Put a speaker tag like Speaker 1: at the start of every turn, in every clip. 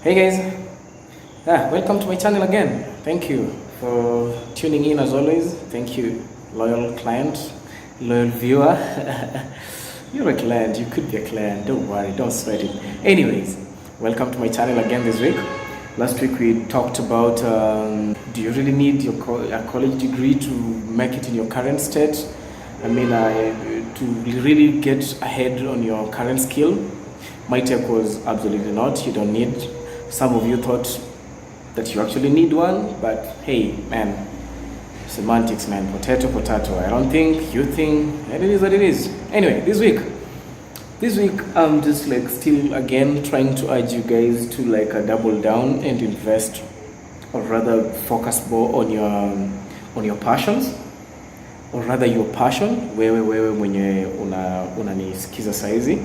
Speaker 1: Hey guys, welcome to my channel again. Thank you for tuning in as always. Thank you, loyal client, loyal viewer. You're a client, you could be a client, don't worry, don't sweat it. Anyways, welcome to my channel again this week. Last week we talked about do you really need a college degree to make it in your current state? To really get ahead on your current skill. My take was absolutely not. You don't need. Some of you thought that you actually need one, but hey, man, semantics, man, potato, potato. I don't think, you think, and it is what it is. Anyway, this week I'm just like still again trying to urge you guys to like double down and invest, or rather focus more on your passions, or rather your passion. Wewe mwenye unanisikiza saizi.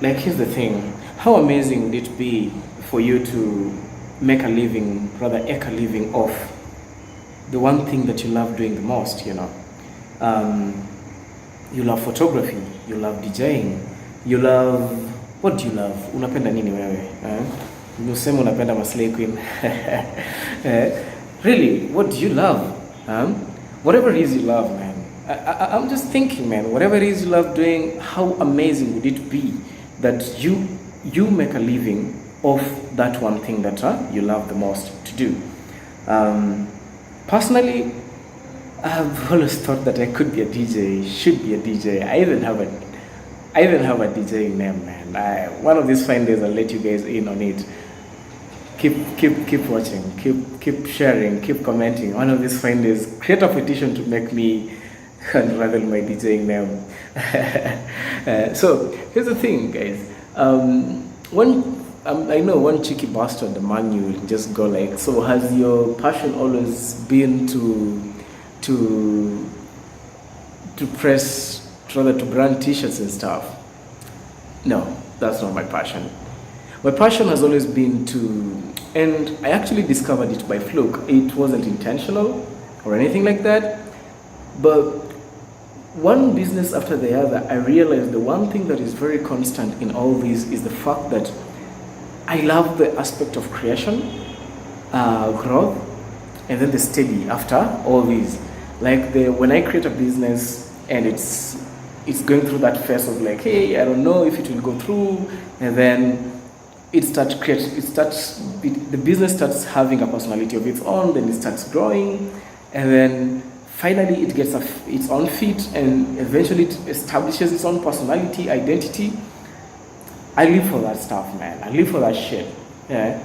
Speaker 1: Like, here's the thing. How amazing would it be for you to make a living, rather eke a living off the one thing that you love doing the most, you know? You love photography, you love DJing, you love... What do you love? Unapenda nini wewe? Nusema unapenda Maslay Queen. Really, what do you love? Whatever it is you love, man. I'm just thinking, man, whatever it is you love doing, how amazing would it be that you make a living off that one thing that you love the most to do. Personally, I've always thought that I could be a DJ, should be a DJ. I even have a DJing name, man. One of these fine days I'll let you guys in on it. Keep watching, keep sharing, keep commenting. One of these fine days, create a petition to make me unravel my DJing name. So here's the thing, guys. I know one cheeky bastard, the man, you will just go like, so has your passion always been to press, rather to brand t-shirts and stuff? No, that's not my passion. My passion has always been to, and I actually discovered it by fluke. It wasn't intentional or anything like that, but one business after the other, I realized the one thing that is very constant in all these is the fact that I love the aspect of creation, growth, and then the steady after all these. Like when I create a business and it's going through that phase of like, hey, I don't know if it will go through, and then the business starts having a personality of its own, then it starts growing, and then finally it gets its own feet, and eventually it establishes its own personality, identity. I live for that stuff, man. I live for that shit. Yeah.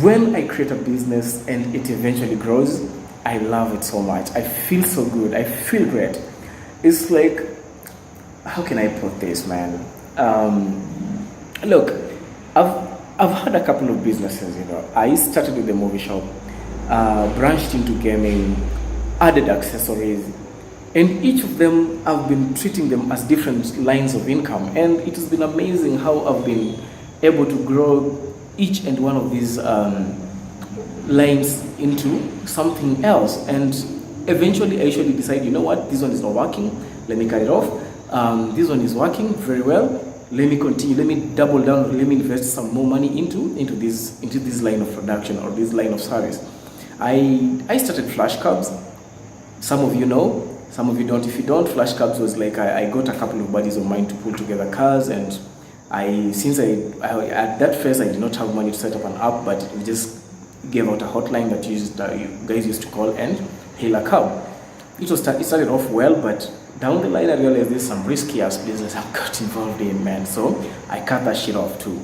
Speaker 1: When I create a business and it eventually grows, I love it so much. I feel so good. I feel great. It's like, how can I put this, man? Look, I've had a couple of businesses, you know. I started with the movie shop, branched into gaming, added accessories, and each of them I've been treating them as different lines of income, and it has been amazing how I've been able to grow each and one of these lines into something else. And eventually I usually decide, you know what, this one is not working, let me cut it off. This one is working very well, let me continue, let me double down, let me invest some more money into this line of production or this line of service. I started Flashcabs. Some of you know, some of you don't. If you don't, Flashcabs was like, I got a couple of buddies of mine to pull together cars, and at that phase I did not have money to set up an app, but we just gave out a hotline that you guys used to call and hail a cab. It started off well, but down the line I realized there's some risky ass business I got involved in, man. So I cut that shit off too.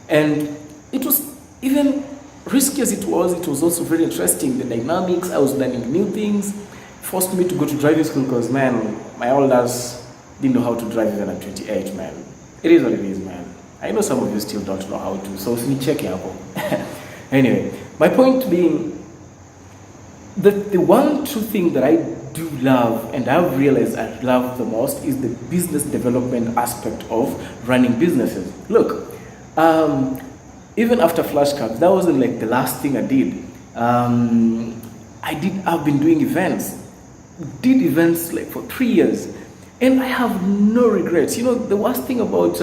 Speaker 1: And it was, even risky as it was also very interesting. The dynamics, I was learning new things. Forced me to go to driving school because, man, my old ass didn't know how to drive even at 28, man. It is what it is, man. I know some of you still don't know how to, so me check it out. Anyway, my point being, the one true thing that I do love, and I've realized I love the most, is the business development aspect of running businesses. Look, even after Flashcabs, that wasn't like the last thing I did. I've been doing events. Did events like for 3 years, and I have no regrets. You know, the worst thing about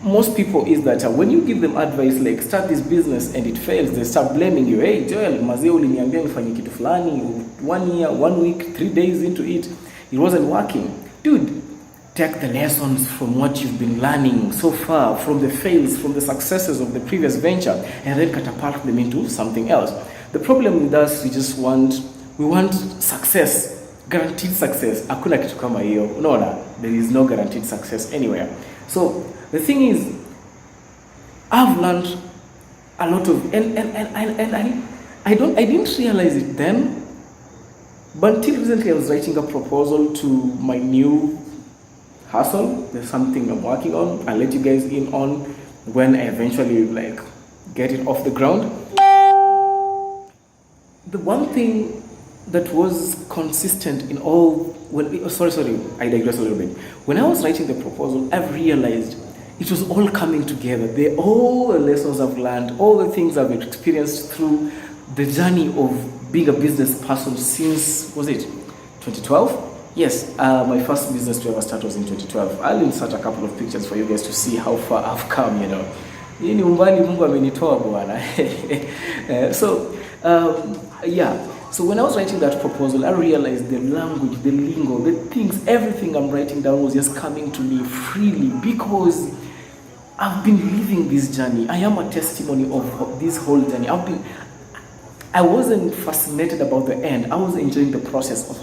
Speaker 1: most people is that when you give them advice like start this business and it fails, they start blaming you. Hey Joel, mazee uliniambia nifanye kitu fulani, 1 year, 1 week, 3 days into it, it wasn't working. Dude, take the lessons from what you've been learning so far, from the fails, from the successes of the previous venture, and then catapult them into something else. The problem with us, we want success, guaranteed success. Hakuna kitu kama hiyo. Unaona, there is no guaranteed success anywhere. So the thing is, I've learned a lot of, and I didn't realize it then, but until recently I was writing a proposal to my new hustle. There's something I'm working on. I'll let you guys in on when I eventually like get it off the ground. The one thing that was consistent in all, I digress a little bit. When I was writing the proposal, I realized it was all coming together. All the lessons I've learned, all the things I've experienced through the journey of being a business person since, was it 2012? Yes, my first business to ever start was in 2012. I'll insert a couple of pictures for you guys to see how far I've come, you know. Ni umbali Mungu amenitoa bwana. So when I was writing that proposal, I realized the language, the lingo, the things, everything I'm writing down was just coming to me freely because I've been living this journey. I am a testimony of this whole journey. I wasn't fascinated about the end. I was enjoying the process of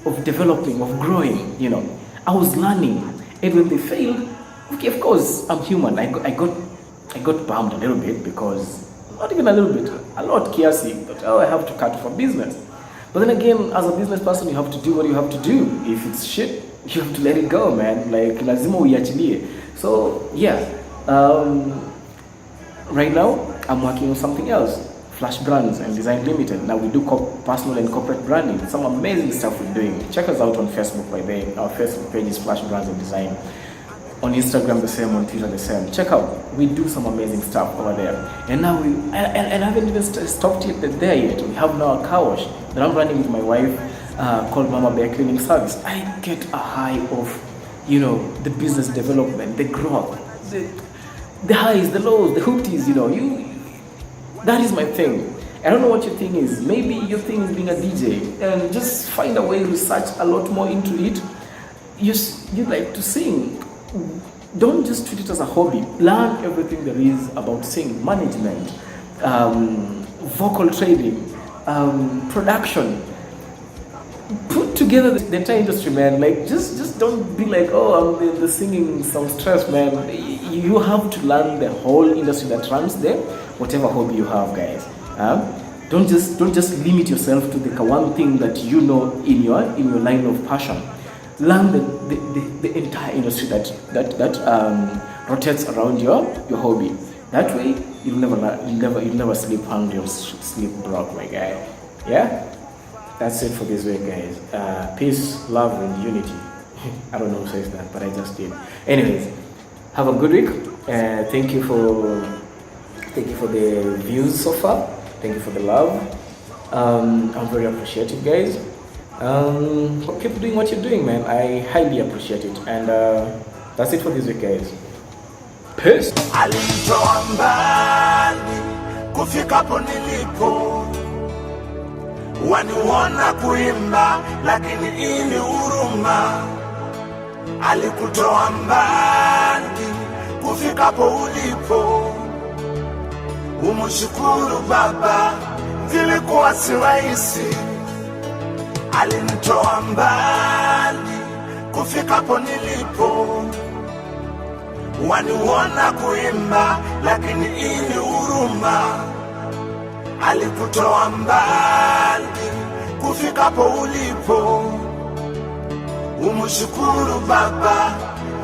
Speaker 1: of developing, of growing, you know. I was learning. And when they failed, okay, of course, I'm human. I got bummed a little bit because, not even a little bit, a lot kiasi, but I have to cut for business. But then again, as a business person, you have to do what you have to do. If it's shit, you have to let it go, man. Like, lazima uiachilie. So, yeah. Right now, I'm working on something else, Flash Brands and Design Limited. Now we do personal and corporate branding. Some amazing stuff we're doing. Check us out on Facebook by the way. Our Facebook page is Flash Brands and Design. On Instagram the same, on Twitter the same. Check out. We do some amazing stuff over there. And now I haven't even stopped it there yet. We have now a car wash that I'm running with my wife called Mama Bear Cleaning Service. I get a high of, you know, the business development, the growth, the highs, the lows, the hooties, you know. That is my thing. I don't know what your thing is. Maybe your thing is being a DJ, and just find a way to research a lot more into it. You like to sing. Don't just treat it as a hobby. Learn everything there is about singing, management, vocal trading, production. Put together the entire industry, man. Like, just don't be like, oh, I'm the singing some stress, man. You have to learn the whole industry that runs there, whatever hobby you have, guys. Don't just limit yourself to the one thing that you know in your line of passion. Learn the entire industry that rotates around your hobby. That way, you'll never sleep hungry or sleep broke, my guy. Yeah. That's it for this week, guys. Peace, love, and unity. I don't know who says that, but I just did. Anyways, have a good week. Thank you for the views so far. Thank you for the love. I'm very appreciative, guys. Keep doing what you're doing, man. I highly appreciate it. And that's it for this week, guys. Peace. Alinitoa mbali kufika hapo nilipo, waniona kuimba lakini ili huruma. Alikutoa mbali kufika hapo ulipo, umshukuru Baba, zilikuwa si rahisi. Alinitoa mbali kufika hapo nilipo, waniona kuimba lakini ili huruma. Alikutoa mbali kufika hapo ulipo, umshukuru Baba,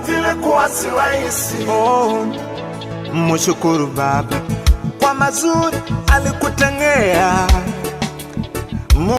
Speaker 1: zilikuwa si rahisi. Mshukuru Baba kwa mazuri alikutengea.